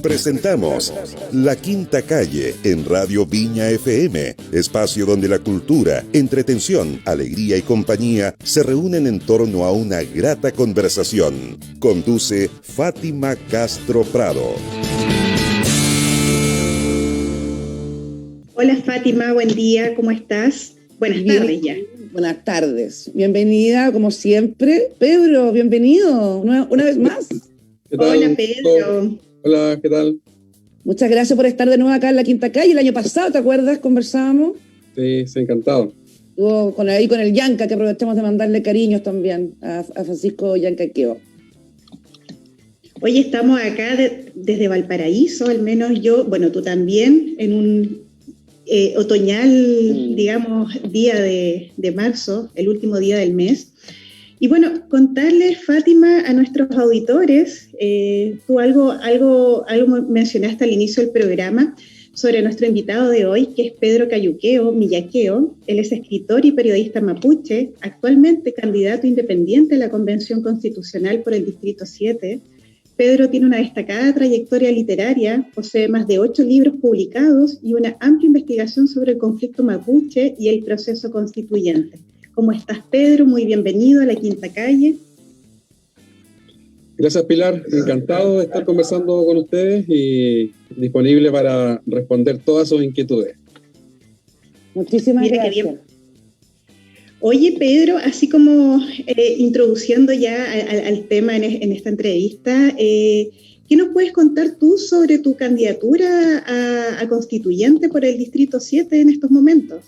Presentamos La Quinta Calle en Radio Viña FM, espacio donde la cultura, entretención, alegría y compañía se reúnen en torno a una grata conversación. Conduce Fátima Castro Prado. Hola Fátima, buen día, ¿cómo estás? Buenas tardes ya. Buenas tardes, bienvenida como siempre. Pedro, bienvenido una vez más. ¿Qué tal? Hola Pedro. Hola, ¿qué tal? Muchas gracias por estar de nuevo acá en la Quinta Calle. El año pasado, ¿te acuerdas? Conversábamos. Sí, encantado. Estuvo con el Yanka, que aprovechamos de mandarle cariños también a Francisco Yanka Queo. Hoy estamos acá desde Valparaíso, al menos yo, bueno, tú también, en un otoñal, digamos, día de marzo, el último día del mes. Y bueno, contarles, Fátima, a nuestros auditores, tú algo mencionaste al inicio del programa sobre nuestro invitado de hoy, que es Pedro Cayuqueo Millaqueo. Él es escritor y periodista mapuche, actualmente candidato independiente a la Convención Constitucional por el Distrito 7. Pedro tiene una destacada trayectoria literaria, posee más de 8 libros publicados y una amplia investigación sobre el conflicto mapuche y el proceso constituyente. ¿Cómo estás, Pedro? Muy bienvenido a la Quinta Calle. Gracias, Pilar. Encantado de estar conversando con ustedes y disponible para responder todas sus inquietudes. Muchísimas gracias. Oye, Pedro, así como introduciendo ya al tema en esta entrevista, ¿qué nos puedes contar tú sobre tu candidatura a constituyente por el Distrito 7 en estos momentos?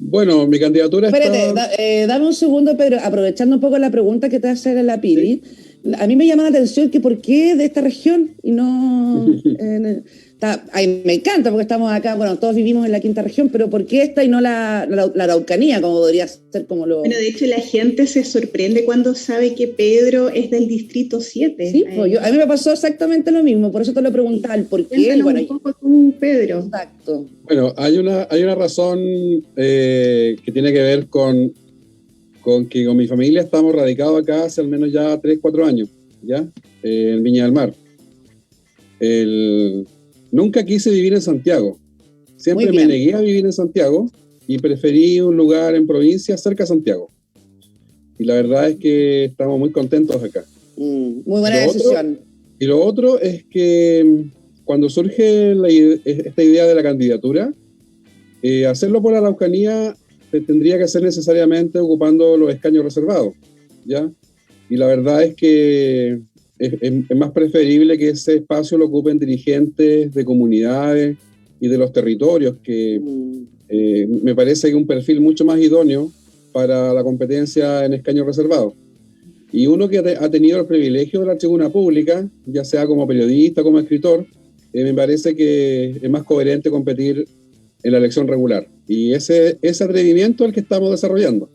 Bueno, mi candidatura Espérate, dame un segundo, Pedro, aprovechando un poco la pregunta que te hace la Pili. Sí. A mí me llama la atención que por qué de esta región y no... me encanta porque estamos acá, bueno, todos vivimos en la quinta región, pero ¿por qué esta y no la Araucanía, como podría ser como lo...? Bueno, de hecho la gente se sorprende cuando sabe que Pedro es del Distrito 7. Sí, pues a mí me pasó exactamente lo mismo, por eso te lo preguntaba, el por qué. Bueno, un poco tú, Pedro. Exacto. Bueno, hay una razón que tiene que ver con que con mi familia estamos radicados acá hace al menos ya 3-4 años, ¿ya? En Viña del Mar. Nunca quise vivir en Santiago. Siempre me negué a vivir en Santiago y preferí un lugar en provincia cerca de Santiago. Y la verdad es que estamos muy contentos acá. Muy buena decisión. Y lo otro es que cuando surge esta idea de la candidatura, hacerlo por la Araucanía tendría que ser necesariamente ocupando los escaños reservados, ¿ya? Y la verdad es que es más preferible que ese espacio lo ocupen dirigentes de comunidades y de los territorios, que me parece que es un perfil mucho más idóneo para la competencia en escaños reservados. Y uno que ha tenido el privilegio de la tribuna pública, ya sea como periodista, como escritor, me parece que es más coherente competir en la elección regular. Y ese atrevimiento es el que estamos desarrollando.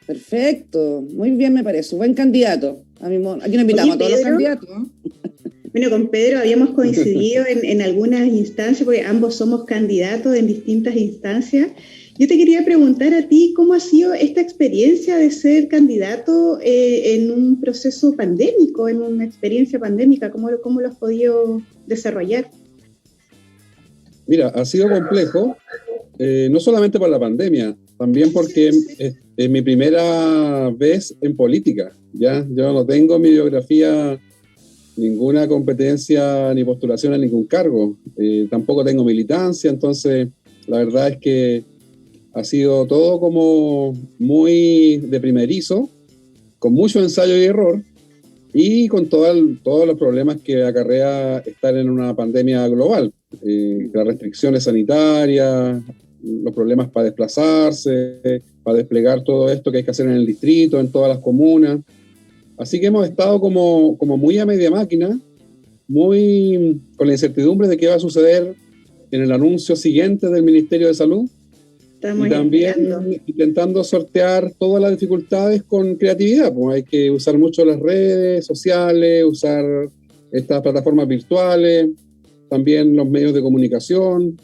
Perfecto, muy bien me parece, buen candidato. Aquí nos invitamos a todos los candidatos, ¿no? Bueno, con Pedro habíamos coincidido en algunas instancias, porque ambos somos candidatos en distintas instancias. Yo te quería preguntar a ti, ¿cómo ha sido esta experiencia de ser candidato en un proceso pandémico, en una experiencia pandémica? ¿Cómo lo has podido desarrollar? Mira, ha sido complejo, no solamente por la pandemia, también porque es mi primera vez en política, ¿ya? Yo no tengo en mi biografía ninguna competencia ni postulación a ningún cargo, tampoco tengo militancia, entonces la verdad es que ha sido todo como muy de primerizo, con mucho ensayo y error, y con todos los problemas que acarrea estar en una pandemia global. Las restricciones sanitarias, los problemas para desplazarse, para desplegar todo esto que hay que hacer en el distrito, en todas las comunas. Así que hemos estado como muy a media máquina, muy con la incertidumbre de qué va a suceder en el anuncio siguiente del Ministerio de Salud. Y también intentando sortear todas las dificultades con creatividad, pues hay que usar mucho las redes sociales, usar estas plataformas virtuales, también los medios de comunicación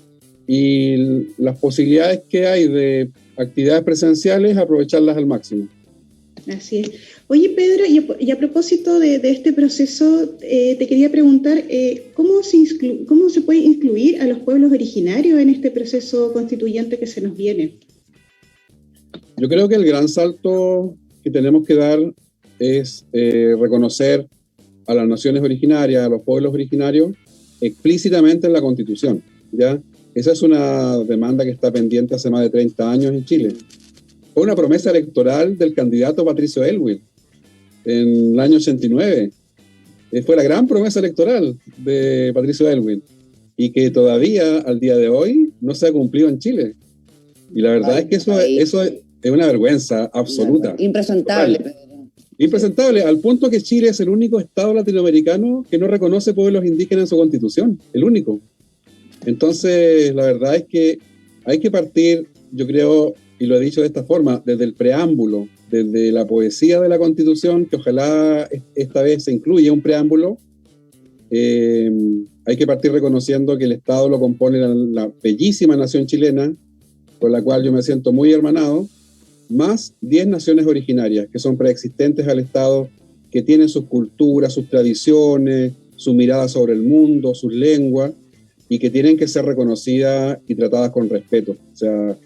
y las posibilidades que hay de actividades presenciales, aprovecharlas al máximo. Así es. Oye, Pedro, y a propósito de este proceso, te quería preguntar, ¿cómo se puede incluir a los pueblos originarios en este proceso constituyente que se nos viene? Yo creo que el gran salto que tenemos que dar es reconocer a las naciones originarias, a los pueblos originarios, explícitamente en la Constitución, ¿ya? Esa es una demanda que está pendiente hace más de 30 años en Chile. Fue una promesa electoral del candidato Patricio Aylwin en el año 89. Fue la gran promesa electoral de Patricio Aylwin y que todavía, al día de hoy, no se ha cumplido en Chile. Y la verdad es que eso es una vergüenza absoluta. Impresentable. Impresentable, al punto que Chile es el único estado latinoamericano que no reconoce pueblos indígenas en su constitución, el único. Entonces, la verdad es que hay que partir, yo creo, y lo he dicho de esta forma, desde el preámbulo, desde la poesía de la Constitución, que ojalá esta vez se incluya un preámbulo. Hay que partir reconociendo que el Estado lo compone la bellísima nación chilena, con la cual yo me siento muy hermanado, más 10 naciones originarias que son preexistentes al Estado, que tienen sus culturas, sus tradiciones, su mirada sobre el mundo, sus lenguas, y que tienen que ser reconocidas y tratadas con respeto. O sea,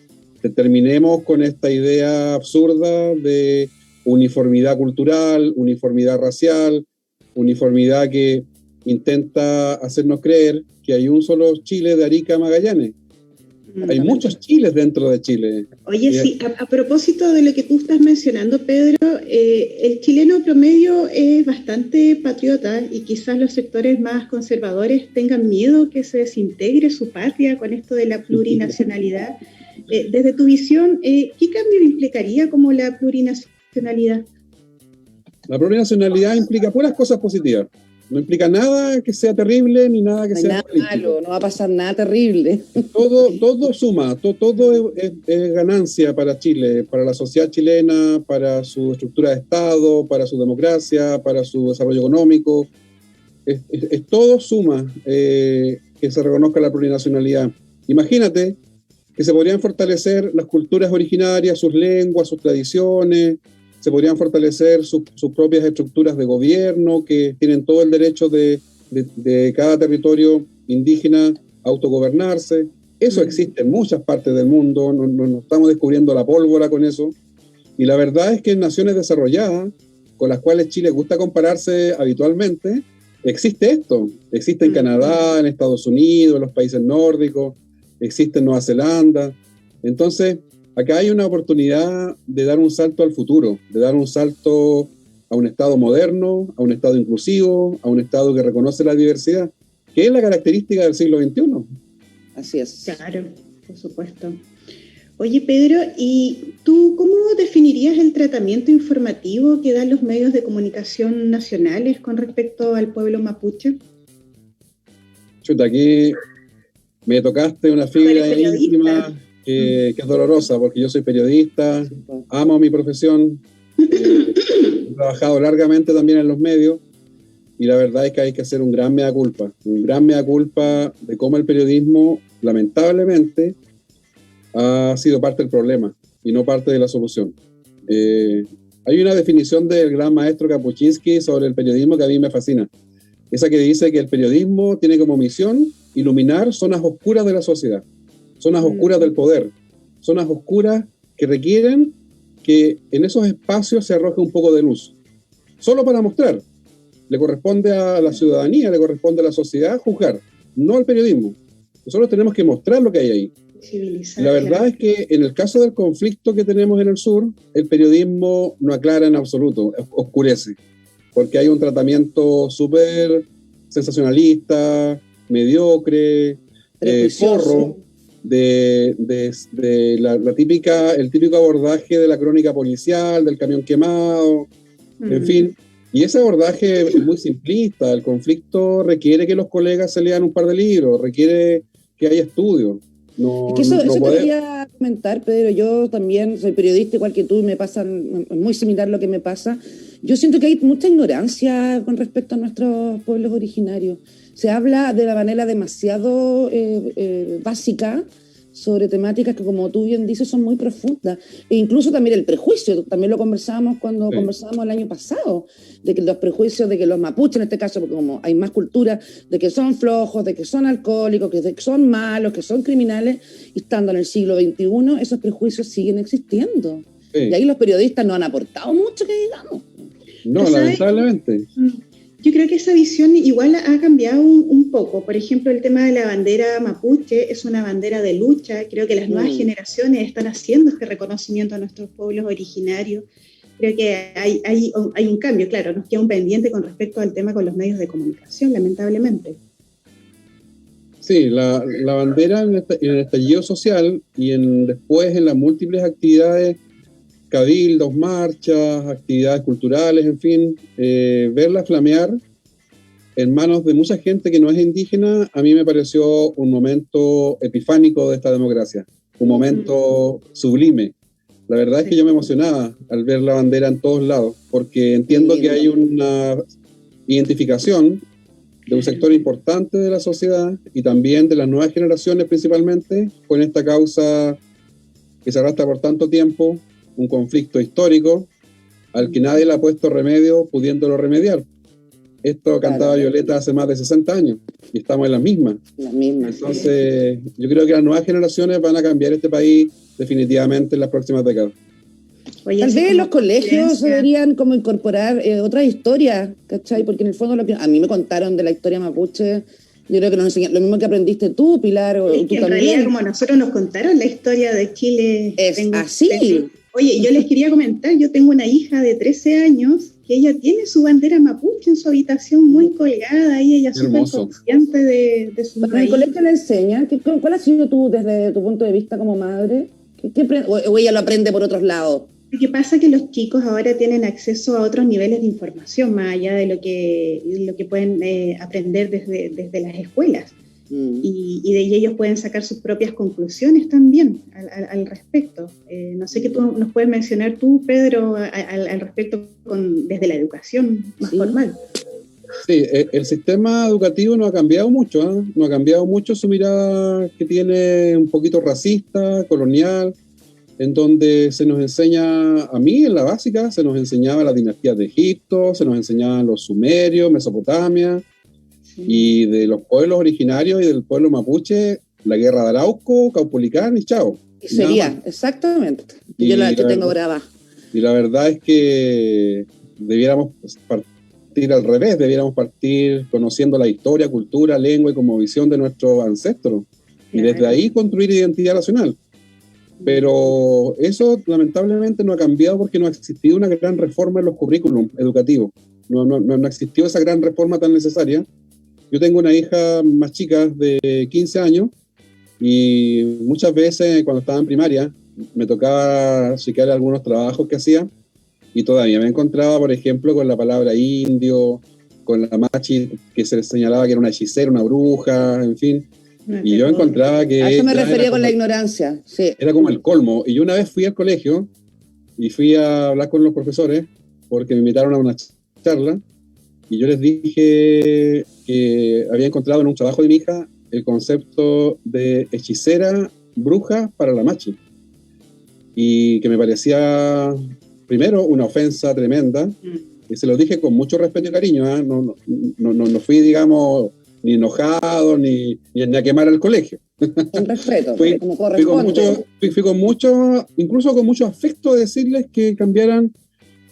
terminemos con esta idea absurda de uniformidad cultural, uniformidad racial, uniformidad que intenta hacernos creer que hay un solo Chile de Arica a Magallanes. Hay muchos Chiles dentro de Chile. Oye, sí, a propósito de lo que tú estás mencionando, Pedro, el chileno promedio es bastante patriota y quizás los sectores más conservadores tengan miedo que se desintegre su patria con esto de la plurinacionalidad. Desde tu visión, ¿qué cambio implicaría como la plurinacionalidad? La plurinacionalidad implica puras cosas positivas. No implica nada que sea terrible ni nada que sea malo, no va a pasar nada terrible. Todo suma, todo es ganancia para Chile, para la sociedad chilena, para su estructura de Estado, para su democracia, para su desarrollo económico. Todo suma que se reconozca la plurinacionalidad. Imagínate que se podrían fortalecer las culturas originarias, sus lenguas, sus tradiciones, se podrían fortalecer sus propias estructuras de gobierno, que tienen todo el derecho de cada territorio indígena a autogobernarse. Eso existe en muchas partes del mundo, no estamos descubriendo la pólvora con eso. Y la verdad es que en naciones desarrolladas, con las cuales Chile gusta compararse habitualmente, existe esto. Existe en Canadá, en Estados Unidos, en los países nórdicos, existe en Nueva Zelanda. Entonces, acá hay una oportunidad de dar un salto al futuro, de dar un salto a un Estado moderno, a un Estado inclusivo, a un Estado que reconoce la diversidad, que es la característica del siglo XXI. Así es. Claro, por supuesto. Oye, Pedro, ¿y tú cómo definirías el tratamiento informativo que dan los medios de comunicación nacionales con respecto al pueblo mapuche? Chuta, aquí me tocaste una fibra íntima que es dolorosa, porque yo soy periodista, amo mi profesión, he trabajado largamente también en los medios, y la verdad es que hay que hacer un gran mea culpa de cómo el periodismo, lamentablemente, ha sido parte del problema y no parte de la solución. Hay una definición del gran maestro Kapuscinski sobre el periodismo que a mí me fascina, esa que dice que el periodismo tiene como misión iluminar zonas oscuras de la sociedad, zonas oscuras del poder, zonas oscuras que requieren que en esos espacios se arroje un poco de luz, solo para mostrar. Le corresponde a la ciudadanía, le corresponde a la sociedad juzgar, no al periodismo. Nosotros tenemos que mostrar lo que hay ahí. La verdad es que en el caso del conflicto que tenemos en el sur, el periodismo no aclara en absoluto, oscurece, porque hay un tratamiento súper sensacionalista, mediocre, porro, de el típico abordaje de la crónica policial, del camión quemado, en fin. Y ese abordaje es muy simplista. El conflicto requiere que los colegas se lean un par de libros, requiere que haya estudios. Es que eso te quería comentar, Pedro. Yo también soy periodista igual que tú, y me pasa muy similar lo que me pasa. Yo siento que hay mucha ignorancia con respecto a nuestros pueblos originarios. Se habla de la manera demasiado básica sobre temáticas que, como tú bien dices, son muy profundas. E incluso también el prejuicio, también lo conversábamos cuando conversábamos el año pasado, de que los prejuicios de que los mapuches, en este caso, porque como hay más cultura, de que son flojos, de que son alcohólicos, de que son malos, que son criminales, y estando en el siglo XXI, esos prejuicios siguen existiendo. Y ahí los periodistas no han aportado mucho, que digamos. No, lamentablemente. Yo creo que esa visión igual ha cambiado un poco. Por ejemplo, el tema de la bandera mapuche es una bandera de lucha. Creo que las nuevas generaciones están haciendo este reconocimiento a nuestros pueblos originarios. Creo que hay un cambio, claro, nos queda un pendiente con respecto al tema con los medios de comunicación, lamentablemente. Sí, la bandera en el estallido social y después en las múltiples actividades, cabildos, marchas, actividades culturales, en fin, verla flamear en manos de mucha gente que no es indígena, a mí me pareció un momento epifánico de esta democracia, un momento sublime. La verdad es que yo me emocionaba al ver la bandera en todos lados, porque entiendo que hay una identificación de un sector importante de la sociedad y también de las nuevas generaciones principalmente con esta causa que se arrastra por tanto tiempo, un conflicto histórico al que nadie le ha puesto remedio pudiéndolo remediar. Esto cantaba Violeta hace más de 60 años y estamos en las mismas. Entonces, yo creo que las nuevas generaciones van a cambiar este país definitivamente en las próximas décadas. Oye, tal vez los colegios deberían como incorporar otras historias, ¿cachai? Porque en el fondo lo que a mí me contaron de la historia mapuche, yo creo que nos enseñan lo mismo que aprendiste tú, Pilar, o tú también. En realidad, como nosotros nos contaron la historia de Chile. Es así. Oye, yo les quería comentar, yo tengo una hija de 13 años que ella tiene su bandera mapuche en su habitación muy colgada y ella es súper consciente de su raíz. ¿En el colegio le enseñan? ¿Cuál ha sido tú desde tu punto de vista como madre? ¿O ella lo aprende por otros lados? Lo que pasa es que los chicos ahora tienen acceso a otros niveles de información, más allá de lo que pueden aprender desde las escuelas. Y de ahí ellos pueden sacar sus propias conclusiones también al respecto. No sé qué tú nos puedes mencionar tú, Pedro, al respecto desde la educación más formal. Sí, el sistema educativo no ha cambiado mucho, ¿eh? No ha cambiado mucho su mirada que tiene un poquito racista, colonial, en donde se nos enseña, a mí en la básica, se nos enseñaba las dinastías de Egipto, se nos enseñaban los sumerios, Mesopotamia, y de los pueblos originarios y del pueblo mapuche, la guerra de Arauco, Caupolicán y chao. Sería, exactamente. Yo la que tengo brava. Y la verdad es que debiéramos partir al revés, debiéramos partir conociendo la historia, cultura, lengua y cosmovisión de nuestros ancestros. Y desde ahí construir identidad nacional. Pero eso lamentablemente no ha cambiado porque no ha existido una gran reforma en los currículums educativos. No existió esa gran reforma tan necesaria. Yo tengo una hija más chica de 15 años y muchas veces cuando estaba en primaria me tocaba chequear algunos trabajos que hacía y todavía me encontraba, por ejemplo, con la palabra indio, con la machi que se le señalaba que era una hechicera, una bruja, en fin. Y yo encontraba que... A eso me refería con la ignorancia, sí. Era como el colmo. Y yo una vez fui al colegio y fui a hablar con los profesores porque me invitaron a una charla y yo les dije que había encontrado en un trabajo de mi hija el concepto de hechicera, bruja para la machi. Y que me parecía, primero, una ofensa tremenda. Y se lo dije con mucho respeto y cariño. ¿Eh? No fui, digamos, ni enojado, ni a quemar al colegio. Con respeto, como corresponde. Fui con mucho, incluso con mucho afecto de decirles que cambiaran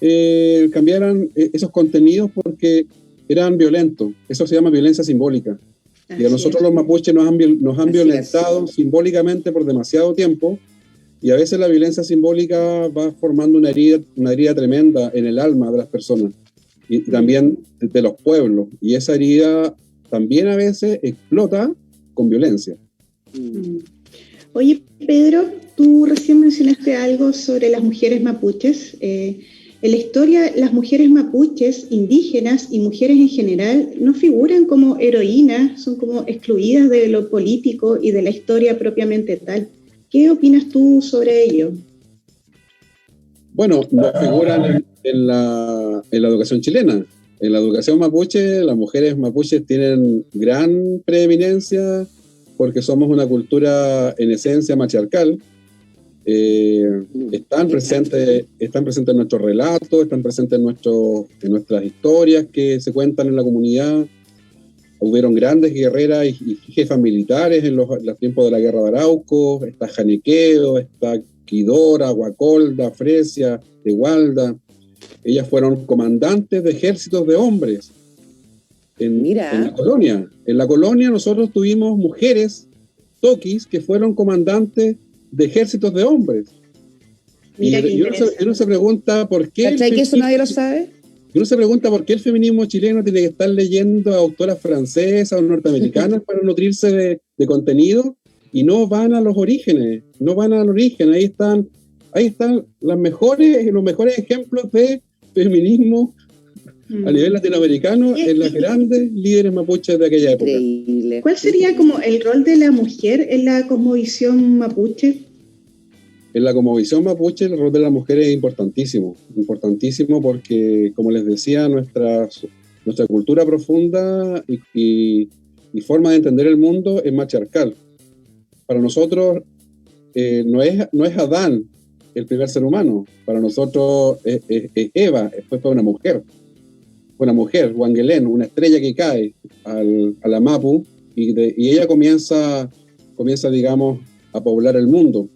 esos contenidos porque eran violentos. Eso se llama violencia simbólica. Y a nosotros los mapuches nos han violentado simbólicamente por demasiado tiempo y a veces la violencia simbólica va formando una herida tremenda en el alma de las personas y también de los pueblos. Y esa herida también a veces explota con violencia. Oye, Pedro, tú recién mencionaste algo sobre las mujeres mapuches. En la historia, las mujeres mapuches, indígenas y mujeres en general no figuran como heroínas, son como excluidas de lo político y de la historia propiamente tal. ¿Qué opinas tú sobre ello? Bueno, no figuran en la educación chilena. En la educación mapuche, las mujeres mapuches tienen gran preeminencia porque somos una cultura en esencia matriarcal. Están presentes en nuestros relatos, están presentes en nuestras historias que se cuentan en la comunidad. Hubieron grandes guerreras y jefas militares en los tiempos de la guerra de Arauco. Está Janequeo, está Quidora, Guacolda, Fresia, Tehualda. Ellas fueron comandantes de ejércitos de hombres en la colonia. En la colonia nosotros tuvimos mujeres toquis que fueron comandantes de ejércitos de hombres. Mira, y uno se pregunta por qué. ¿Cachai que eso nadie lo sabe? Uno se pregunta por qué el feminismo chileno tiene que estar leyendo a autoras francesas o norteamericanas para nutrirse de contenido, y no van a los orígenes, no van al origen. Ahí están los mejores ejemplos de feminismo a nivel latinoamericano en las grandes líderes mapuches de aquella época. Increíble. ¿Cuál sería como el rol de la mujer en la cosmovisión mapuche? En la cosmovisión mapuche el rol de la mujer es importantísimo porque, como les decía, nuestra cultura profunda y forma de entender el mundo es matriarcal. Para nosotros no es Adán el primer ser humano, para nosotros es Eva, después fue una mujer, Wangelén, una estrella que cae a la Mapu, y ella comienza, digamos, a poblar el mundo.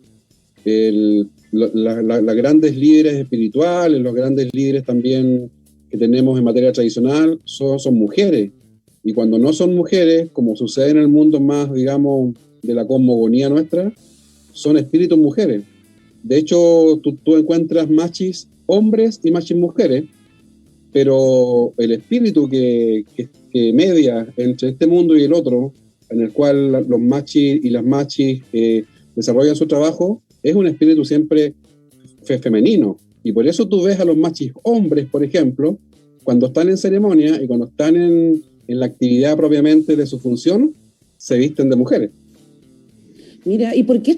Las grandes líderes espirituales, los grandes líderes también que tenemos en materia tradicional son mujeres, y cuando no son mujeres, como sucede en el mundo más, digamos, de la cosmogonía nuestra, son espíritus mujeres. De hecho, tú encuentras machis hombres y machis mujeres, pero el espíritu que media entre este mundo y el otro, en el cual los machis y las machis desarrollan su trabajo, es un espíritu siempre femenino. Y por eso tú ves a los machis hombres, por ejemplo, cuando están en ceremonia y cuando están en la actividad propiamente de su función, se visten de mujeres. Mira, ¿y por qué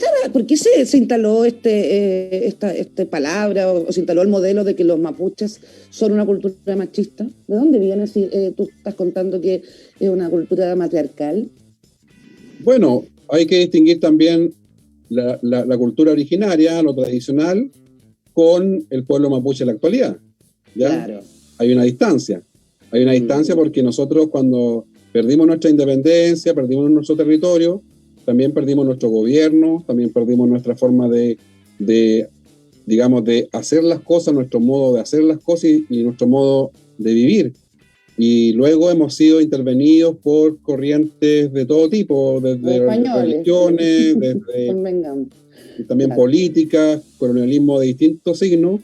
se instaló esta palabra o se instaló el modelo de que los mapuches son una cultura machista? ¿De dónde viene si tú estás contando que es una cultura matriarcal? Bueno, hay que distinguir también la cultura originaria, lo tradicional, con el pueblo mapuche en la actualidad. ¿Ya? Claro. Hay una distancia porque nosotros, cuando perdimos nuestra independencia, perdimos nuestro territorio, también perdimos nuestro gobierno, también perdimos nuestra forma de hacer las cosas, nuestro modo de hacer las cosas y nuestro modo de vivir. Y luego hemos sido intervenidos por corrientes de todo tipo, desde religiones, también claro, políticas, colonialismo de distintos signos.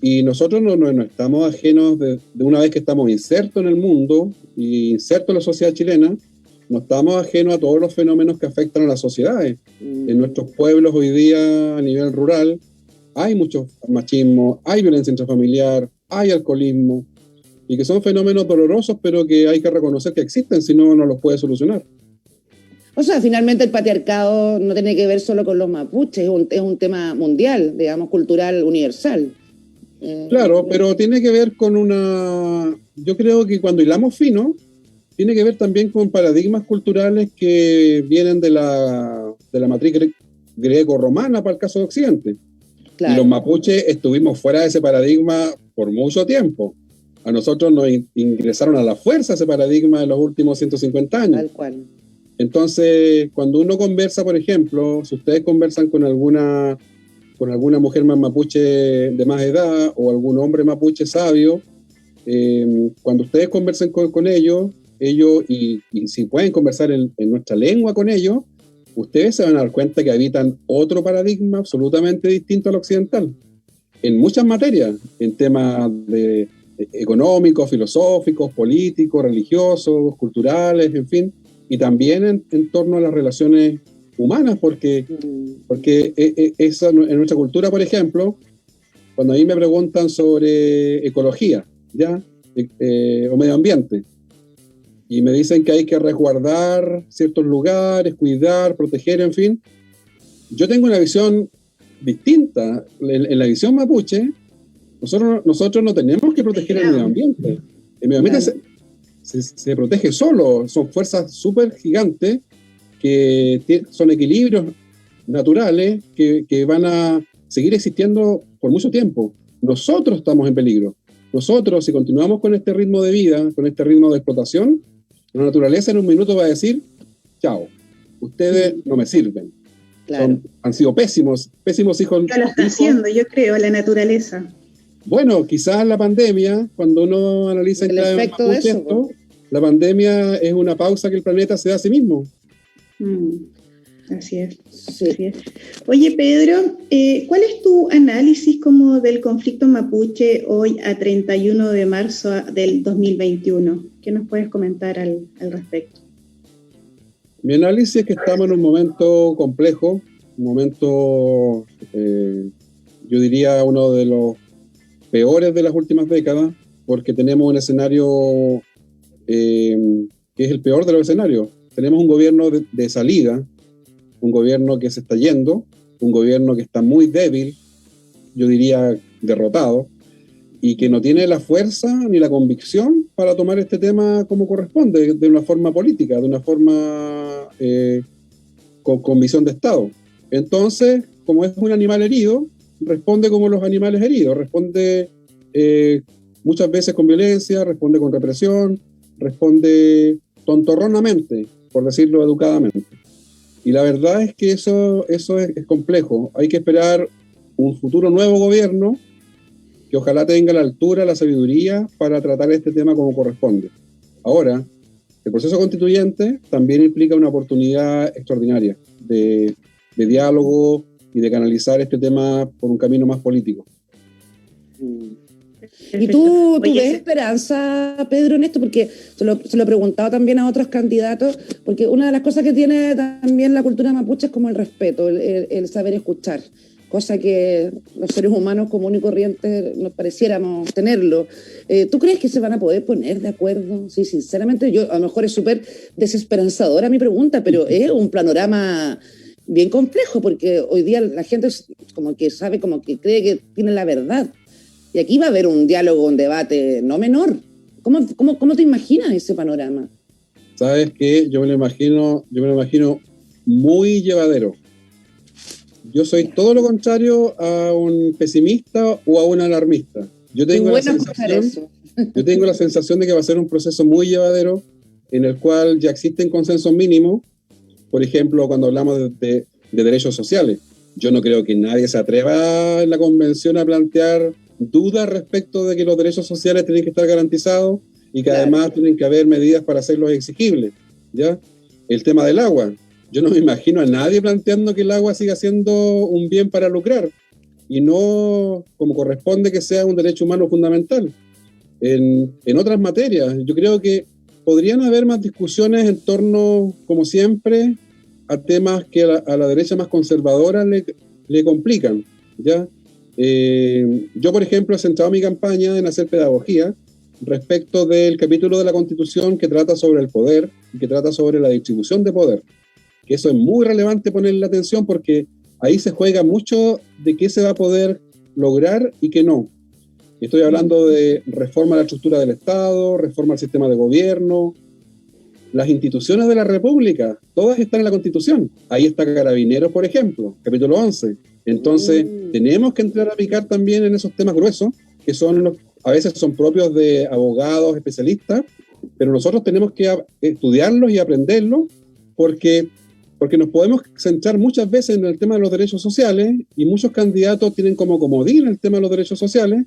Y nosotros no estamos ajenos de una vez que estamos insertos en el mundo y insertos en la sociedad chilena, no estamos ajenos a todos los fenómenos que afectan a las sociedades. En nuestros pueblos hoy día a nivel rural hay mucho machismo, hay violencia intrafamiliar, hay alcoholismo, y que son fenómenos dolorosos, pero que hay que reconocer que existen, si no los puede solucionar. O sea, finalmente el patriarcado no tiene que ver solo con los mapuches, es un tema mundial, digamos, cultural, universal. Claro, pero tiene que ver con yo creo que cuando hilamos fino, tiene que ver también con paradigmas culturales que vienen de la matriz greco-romana para el caso de Occidente. Claro. Y los mapuches estuvimos fuera de ese paradigma por mucho tiempo. A nosotros nos ingresaron a la fuerza ese paradigma en los últimos 150 años. Tal cual. Entonces, cuando uno conversa, por ejemplo, si ustedes conversan con alguna mujer más mapuche de más edad o algún hombre mapuche sabio, cuando ustedes conversen con ellos, y si pueden conversar en nuestra lengua con ellos, ustedes se van a dar cuenta que habitan otro paradigma absolutamente distinto al occidental, en muchas materias, en temas económicos, filosóficos, políticos, religiosos, culturales, en fin, y también en torno a las relaciones humanas, porque en nuestra cultura, por ejemplo, cuando a mí me preguntan sobre ecología, ¿ya? O medio ambiente, y me dicen que hay que resguardar ciertos lugares, cuidar, proteger, en fin, yo tengo una visión distinta. En la visión mapuche, nosotros no tenemos que proteger el medio ambiente. El medio ambiente se protege solo, son fuerzas súper gigantes que son equilibrios naturales que van a seguir existiendo por mucho tiempo. Nosotros estamos en peligro. Nosotros, si continuamos con este ritmo de vida, con este ritmo de explotación, la naturaleza en un minuto va a decir, chao, ustedes no me sirven. Claro. Han sido pésimos hijos. Ya lo está haciendo, yo creo, la naturaleza. Bueno, quizás la pandemia, cuando uno analiza el efecto de eso, la pandemia es una pausa que el planeta se da a sí mismo. Así es. Sí. Así es. Oye, Pedro, ¿cuál es tu análisis como del conflicto mapuche hoy a 31 de marzo del 2021? ¿Qué nos puedes comentar al respecto? Mi análisis es que estamos en un momento complejo, un momento, yo diría, uno de los peores de las últimas décadas, porque tenemos un escenario que es el peor de los escenarios. Tenemos un gobierno de salida, un gobierno que se está yendo, un gobierno que está muy débil, yo diría derrotado, y que no tiene la fuerza ni la convicción para tomar este tema como corresponde, de una forma política, de una forma con visión de Estado. Entonces, como es un animal herido, responde como los animales heridos, responde muchas veces con violencia, responde con represión, responde tontorronamente, por decirlo educadamente. Y la verdad es que eso es complejo. Hay que esperar un futuro nuevo gobierno que ojalá tenga la altura, la sabiduría para tratar este tema como corresponde. Ahora, el proceso constituyente también implica una oportunidad extraordinaria de diálogo y de canalizar este tema por un camino más político. ¿Y tú ves esperanza, Pedro, en esto? Porque se lo he preguntado también a otros candidatos, porque una de las cosas que tiene también la cultura mapuche es como el respeto, el saber escuchar, cosa que los seres humanos comunes y corrientes nos pareciéramos tenerlo. ¿Tú crees que se van a poder poner de acuerdo? Sí, sinceramente, yo a lo mejor es súper desesperanzadora mi pregunta, pero es un panorama bien complejo, porque hoy día la gente como que sabe, como que cree que tiene la verdad. Y aquí va a haber un diálogo, un debate no menor. ¿Cómo te imaginas ese panorama? ¿Sabes qué? Yo me lo imagino muy llevadero. Yo soy todo lo contrario a un pesimista o a un alarmista. Yo tengo la sensación de que va a ser un proceso muy llevadero en el cual ya existen consensos mínimos. Por ejemplo, cuando hablamos de derechos sociales. Yo no creo que nadie se atreva en la convención a plantear dudas respecto de que los derechos sociales tienen que estar garantizados y que además tienen que haber medidas para hacerlos exigibles, ¿ya? El tema del agua. Yo no me imagino a nadie planteando que el agua siga siendo un bien para lucrar y no como corresponde que sea un derecho humano fundamental. En otras materias, yo creo que podrían haber más discusiones en torno, como siempre, a temas que a la derecha más conservadora le complican, ¿ya? Yo, por ejemplo, he centrado mi campaña en hacer pedagogía respecto del capítulo de la Constitución que trata sobre el poder y que trata sobre la distribución de poder. Que eso es muy relevante ponerle atención porque ahí se juega mucho de qué se va a poder lograr y qué no. Estoy hablando de reforma a la estructura del Estado, reforma al sistema de gobierno. Las instituciones de la República, todas están en la Constitución. Ahí está Carabineros, por ejemplo, capítulo 11. Entonces, tenemos que entrar a picar también en esos temas gruesos, que a veces son propios de abogados, especialistas, pero nosotros tenemos que estudiarlos y aprenderlos porque nos podemos centrar muchas veces en el tema de los derechos sociales y muchos candidatos tienen como comodín el tema de los derechos sociales,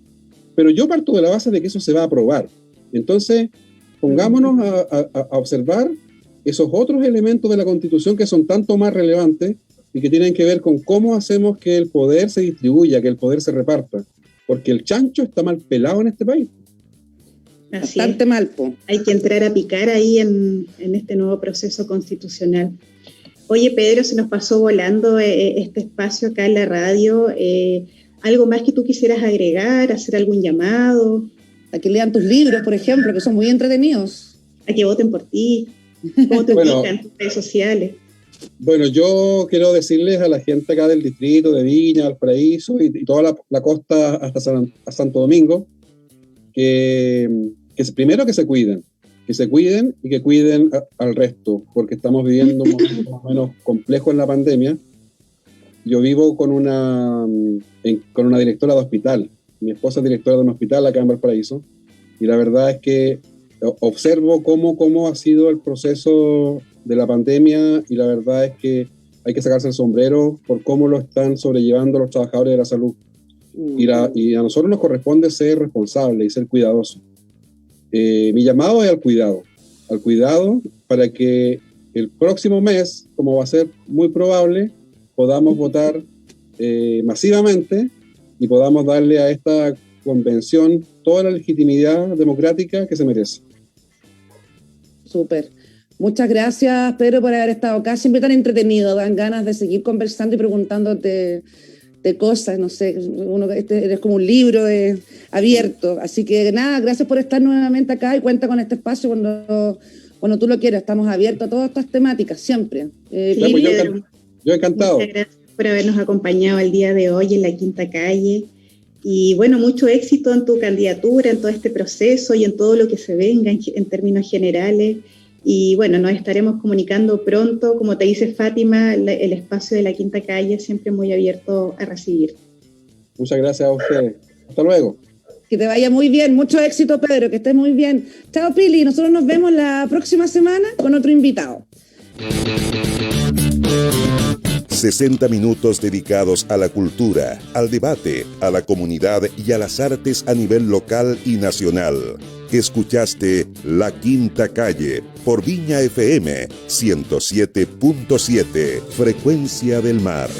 pero yo parto de la base de que eso se va a aprobar. Entonces, pongámonos a observar esos otros elementos de la Constitución que son tanto más relevantes y que tienen que ver con cómo hacemos que el poder se distribuya, que el poder se reparta. Porque el chancho está mal pelado en este país. Bastante mal, po. Hay que entrar a picar ahí en este nuevo proceso constitucional. Oye, Pedro, se nos pasó volando este espacio acá en la radio. ¿Algo más que tú quisieras agregar, hacer algún llamado? A que lean tus libros, por ejemplo, que son muy entretenidos. A que voten por ti. ¿Cómo te ubican en tus redes sociales? Bueno, yo quiero decirles a la gente acá del distrito de Viña, Valparaíso y toda la costa hasta Santo Domingo que primero que se cuiden, que se cuiden y que cuiden al resto, porque estamos viviendo un momento más o menos complejo en la pandemia. Yo vivo con una directora de hospital. Mi esposa es directora de un hospital acá en Valparaíso, y la verdad es que observo cómo ha sido el proceso de la pandemia, y la verdad es que hay que sacarse el sombrero por cómo lo están sobrellevando los trabajadores de la salud. Y a nosotros nos corresponde ser responsables y ser cuidadosos. Mi llamado es al cuidado para que el próximo mes, como va a ser muy probable, podamos votar masivamente y podamos darle a esta convención toda la legitimidad democrática que se merece. Súper. Muchas gracias, Pedro, por haber estado acá. Siempre tan entretenido, dan ganas de seguir conversando y preguntando-te de cosas, no sé, eres como un libro abierto. Así que nada, gracias por estar nuevamente acá y cuenta con este espacio cuando tú lo quieras. Estamos abiertos a todas estas temáticas, siempre. Pues yo encantado. Muchas gracias por habernos acompañado el día de hoy en la Quinta Calle. Y bueno, mucho éxito en tu candidatura, en todo este proceso y en todo lo que se venga en términos generales. Y bueno, nos estaremos comunicando pronto. Como te dice Fátima, el espacio de la Quinta Calle siempre muy abierto a recibir. Muchas gracias a ustedes. Hasta luego. Que te vaya muy bien. Mucho éxito, Pedro. Que estés muy bien. Chao, Pili. Nosotros nos vemos la próxima semana con otro invitado. 60 minutos dedicados a la cultura, al debate, a la comunidad y a las artes a nivel local y nacional. Escuchaste La Quinta Calle por Viña FM 107.7, Frecuencia del Mar.